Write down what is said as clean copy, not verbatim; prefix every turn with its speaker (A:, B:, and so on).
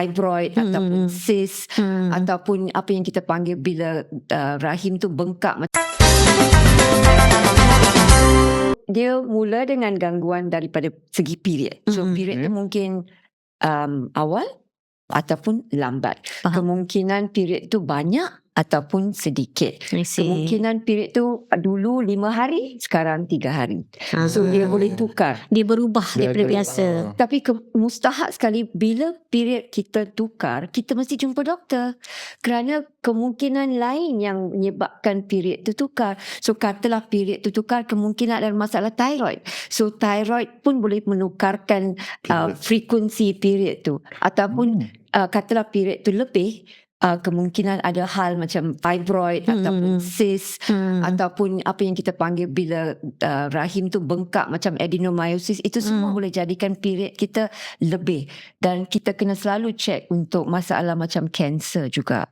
A: fibroid ataupun cyst ataupun apa yang kita panggil bila rahim tu bengkak. Dia mula dengan gangguan daripada segi period. So period tu mungkin awal ataupun lambat. Kemungkinan period tu banyak ataupun sedikit. Kemungkinan period tu dulu 5 hari, sekarang 3 hari. So dia boleh tukar.
B: Dia berubah daripada biasa.
A: Tapi mustahak sekali bila period kita tukar, kita mesti jumpa doktor. Kerana kemungkinan lain yang menyebabkan period tu tukar. So katalah period tu tukar, kemungkinan ada masalah thyroid. So thyroid pun boleh menukarkan frekuensi period tu. Ataupun katalah period tu lebih, kemungkinan ada hal macam fibroid ataupun cyst ataupun apa yang kita panggil bila rahim tu bengkak macam adenomyosis, itu semua boleh jadikan period kita lebih. Dan kita kena selalu check untuk masalah macam kanser juga.